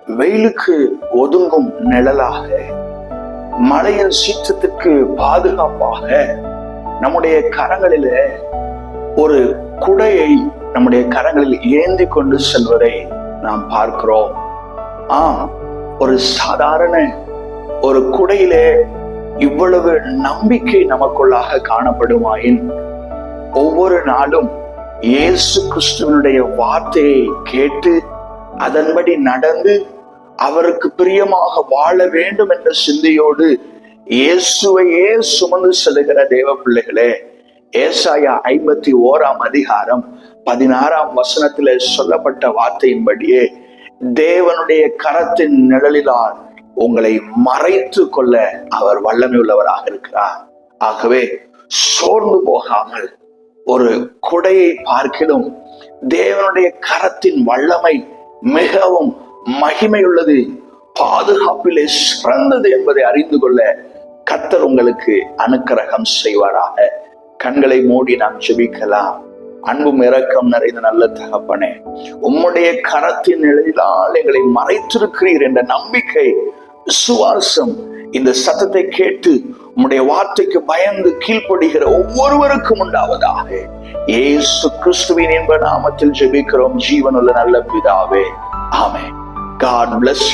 வெயிலுக்கு ஒதுங்கும் நிழலாக, மழையின் சீற்றத்துக்கு பாதுகாப்பாக நம்முடைய கரங்களில ஒரு குடையை நம்முடைய கரங்களில் ஏந்தி கொண்டு செல்வதை நாம் பார்க்கிறோம். ஒரு சாதாரண ஒரு குடையிலே இவ்வளவு நம்பிக்கை நமக்குள்ளாக காணப்படுமாயின், ஒவ்வொரு நாளும் இயேசு கிறிஸ்துவனுடைய வார்த்தையை கேட்டு அதன்படி நடந்து அவருக்கு பிரியமாக வாழ வேண்டும் என்ற சிந்தையோடு இயேசுவையே சுமந்து செல்லுகிற தேவ பிள்ளைகளே, ஏசாயா 51:16 சொல்லப்பட்ட வார்த்தையின்படியே தேவனுடைய கரத்தின் நிழலிலால் உங்களை மறைத்து கொள்ள அவர் வல்லமை உள்ளவராக இருக்கிறார். ஆகவே சோர்ந்து போகாமல், ஒரு குடையை பார்க்கிலும் தேவனுடைய கரத்தின் வல்லமை மிகவும் மகிமையுள்ளது, பாதுகாப்பிலே சிறந்தது என்பதை அறிந்து கொள்ள கர்த்தர் உங்களுக்கு அனுக்கிரகம் செய்வாராக. கண்களை மூடி நாம் ஜெபிக்கலாம். அன்பும் இரக்கம் நிறைந்த நல்ல தகப்பனே, உம்முடைய கரத்தின் நிழலினால் எங்களை மறைத்திருக்கிறீர் என்ற நம்பிக்கை, விசுவாசம் இந்த சத்தத்தை கேட்டு உம்முடைய வார்த்தைக்கு பயந்து கீழ்ப்படுகிற ஒவ்வொருவருக்கும் உண்டாவதாக. இயேசு கிறிஸ்துவின் இன்ப நாமத்தில் ஜெபிக்கிறோம் ஜீவனுள்ள நல்ல பிதாவே, ஆமென். God bless you.